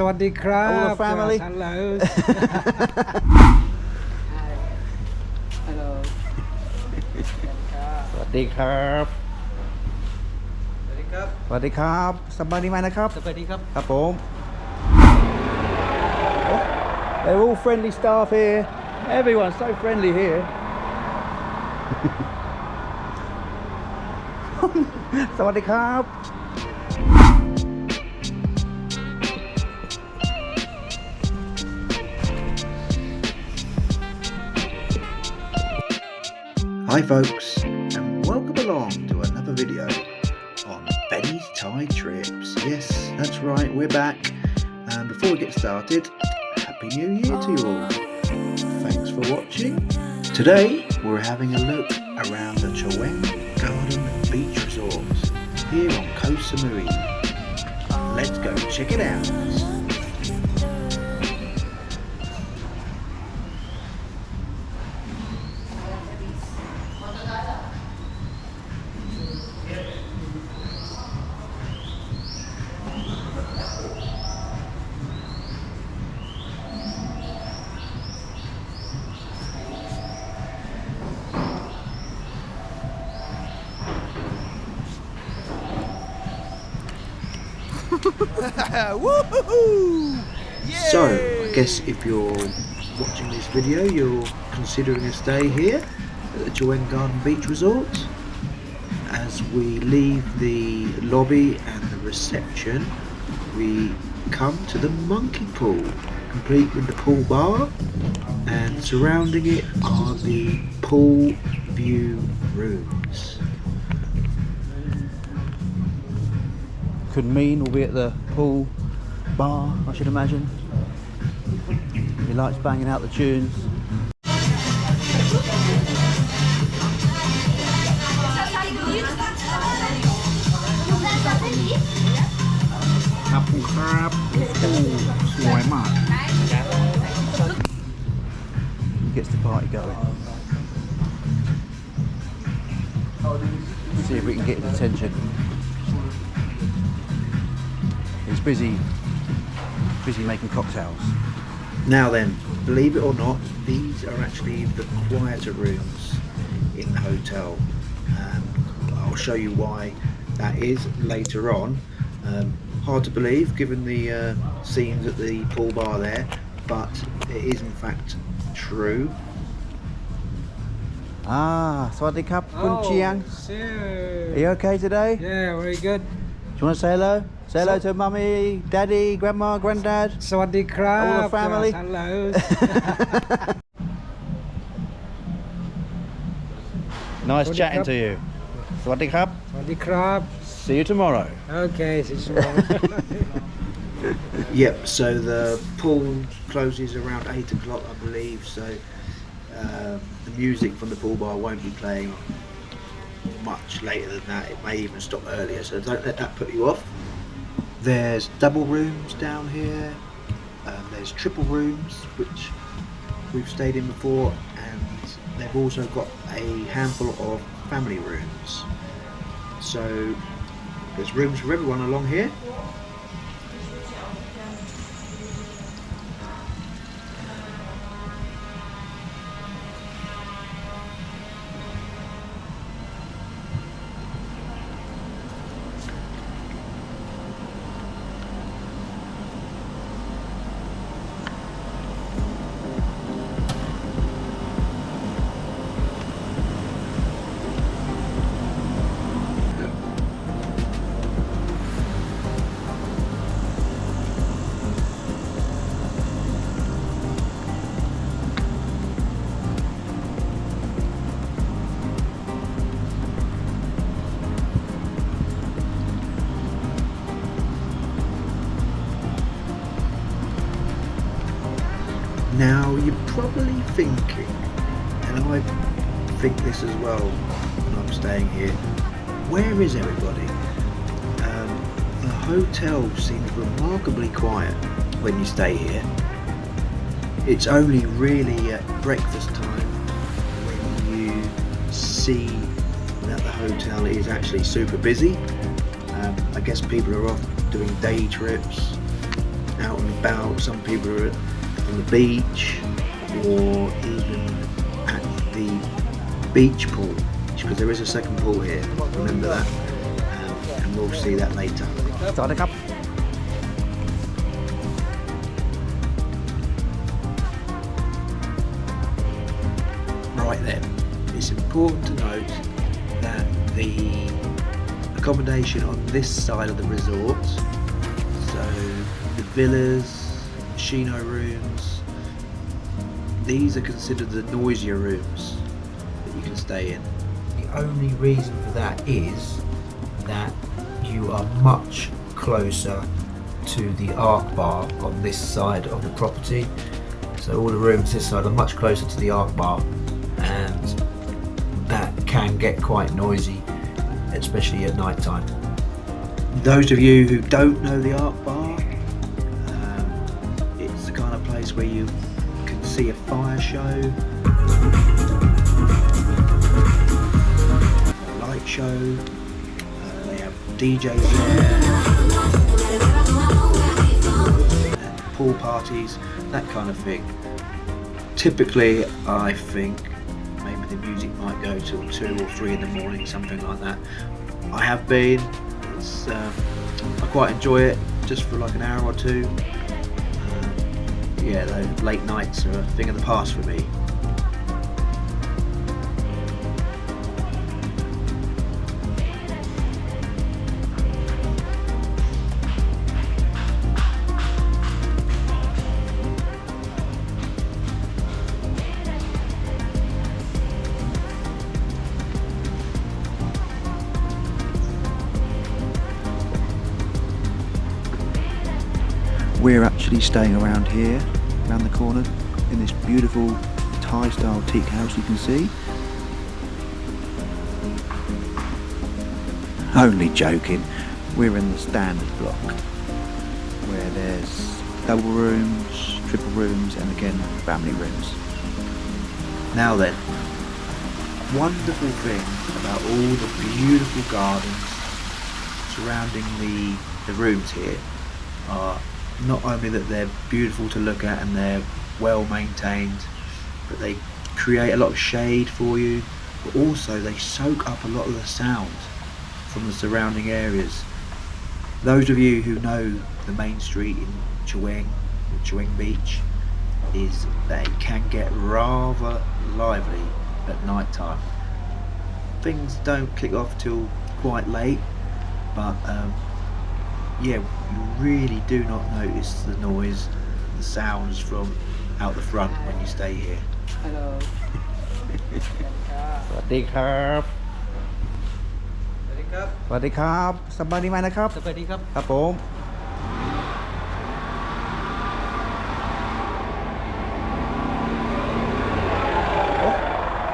สวัสดีครับ All the family. Hello. Hello. สวัสดีครับ สวัสดีครับ สวัสดีครับสบายดีไหมนะครับ สวัสดีครับ ครับผม They're all friendly staff here. Everyone's so friendly here. สวัสดีครับ Hi folks, and welcome along to another video on Benny's Thai Trips. Yes, that's right, we're back. And before we get started, Happy New Year to you all. Thanks for watching. Today we're having a look around the Chaweng Garden Beach Resorts here on Koh Samui. Let's go check it out. So, I guess if you're watching this video, you're considering a stay here at the Chaweng Garden Beach Resort. As we leave the lobby and the reception, we come to the monkey pool, complete with the pool bar, and surrounding it are the pool view rooms. Couldn't mean we'll be at the pool bar, I should imagine. He likes banging out the tunes. Gets the party going. See if we can get his attention. He's busy making cocktails. Now then, believe it or not, these are actually the quieter rooms in the hotel. I'll show you why that is later on. Hard to believe given the scenes at the pool bar there, but it is in fact true. Sawasdee krap, Kun Chiang. Are you okay today? Yeah, very good. Do you want to say hello? Say hello to mummy, daddy, grandma, granddad. สวัสดีครับ All the family. Hello. Nice chatting to you. สวัสดีครับ สวัสดีครับ See you tomorrow. Okay, see you tomorrow. Yep, so the pool closes around 8 o'clock, I believe, so the music from the pool bar won't be playing much later than that. It may even stop earlier, so don't let that put you off. There's double rooms down here, there's triple rooms which we've stayed in before, and they've also got a handful of family rooms. So there's rooms for everyone along here. Now you're probably thinking, and I think this as well when I'm staying here, where is everybody? The hotel seems remarkably quiet when you stay here. It's only really at breakfast time when you see that the hotel is actually super busy. I guess people are off doing day trips out and about. Some people are on the beach or even at the beach pool, because there is a second pool here, remember that, and we'll see that later. Right then, it's important to note that the accommodation on this side of the resort, so the villas, Chino rooms, these are considered the noisier rooms that you can stay in. The only reason for that is that you are much closer to the Arc Bar on this side of the property. So all the rooms this side are much closer to the Arc Bar, and that can get quite noisy, especially at night time. Those of you who don't know the Arc Bar, it's the kind of place where you can see a fire show, a light show, they have DJs there, and pool parties, that kind of thing. Typically, I think maybe the music might go till 2 or 3 in the morning, something like that. I have been, I quite enjoy it, just for like an hour or two. Yeah, those late nights are a thing of the past for me. We're actually staying around here, around the corner, in this beautiful Thai-style teak house you can see. Only joking, we're in the standard block, where there's double rooms, triple rooms, and again, family rooms. Now then, wonderful thing about all the beautiful gardens surrounding the rooms here are not only that they're beautiful to look at and they're well maintained, but they create a lot of shade for you, but also they soak up a lot of the sound from the surrounding areas. Those of you who know the main street in Chaweng, Chaweng Beach, is they can get rather lively at night time. Things don't kick off till quite late, but yeah, you really do not notice the noise, the sounds from out the front when you stay here. Hello. สวัสดีครับ สวัสดีครับ สวัสดีครับสบายดีไหมนะครับ สวัสดีครับ ครับผม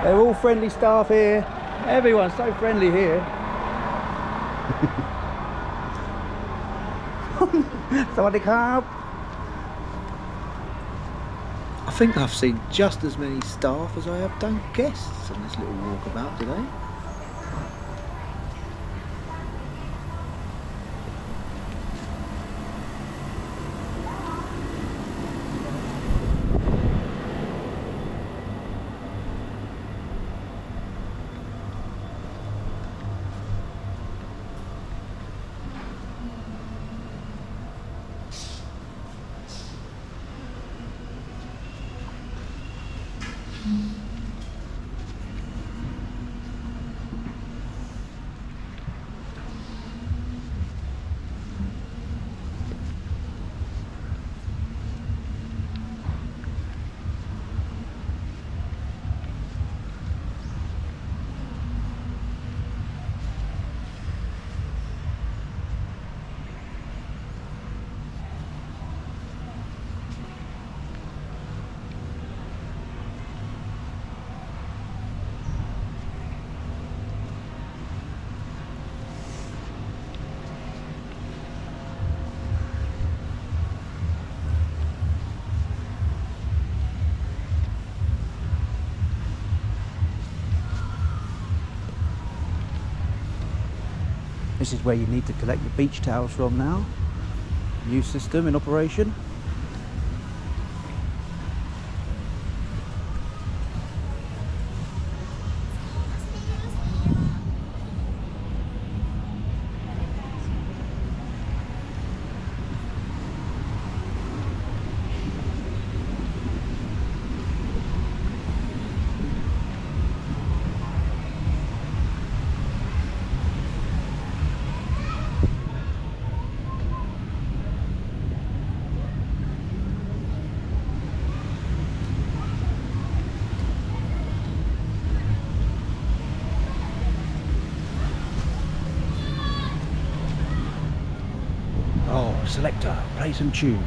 They're all friendly staff here. Everyone's so friendly here. สวัสดีครับ I think I've seen just as many staff as I have done guests on this little walkabout today. This is where you need to collect your beach towels from now. New system in operation. selector, play some tunes.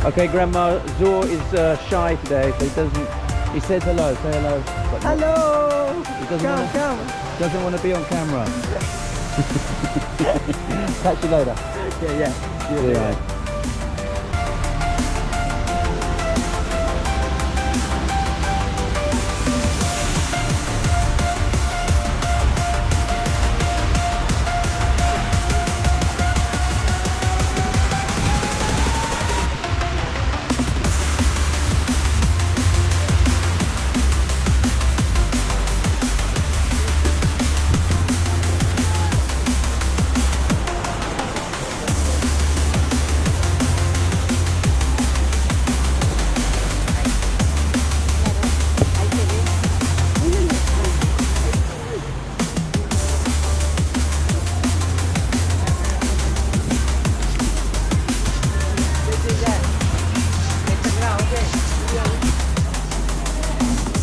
Okay, Grandma, Zor is shy today, so he says hello, say hello. But Hello! he doesn't want to be on camera. Catch you later. Yeah.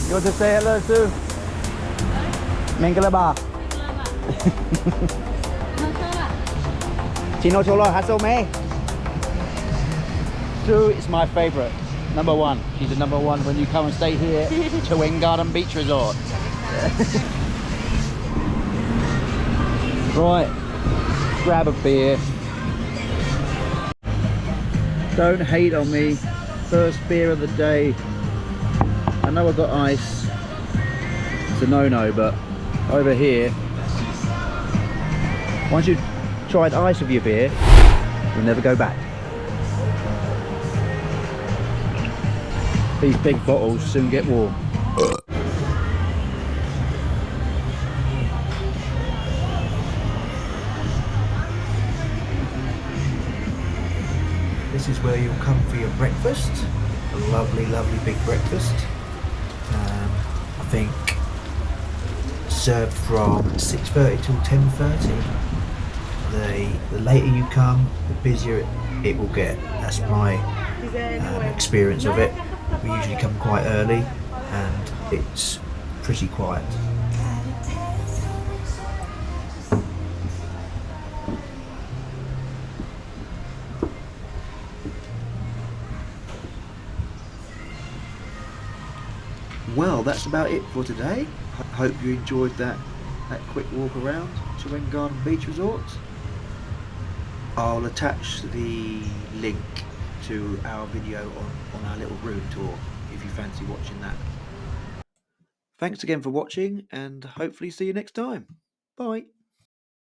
You want to say hello to Mengalaba? Chino Cholo Hasome. Sue is my favourite. Number one. She's the number one when you come and stay here. Chaweng Garden Beach Resort. Right. Grab a beer. Don't hate on me. First beer of the day. I know I've got ice, it's a no-no, but over here, once you've tried ice with your beer, you'll never go back. These big bottles soon get warm. This is where you'll come for your breakfast. A lovely, lovely big breakfast. I think served from 6:30 till 10:30. The later you come, the busier it will get. That's my experience of it. We usually come quite early and it's pretty quiet. Well, that's about it for today. Hope you enjoyed that quick walk around Chaweng Garden Beach Resort. I'll attach the link to our video on our little room tour if you fancy watching that. Thanks again for watching and hopefully see you next time. Bye.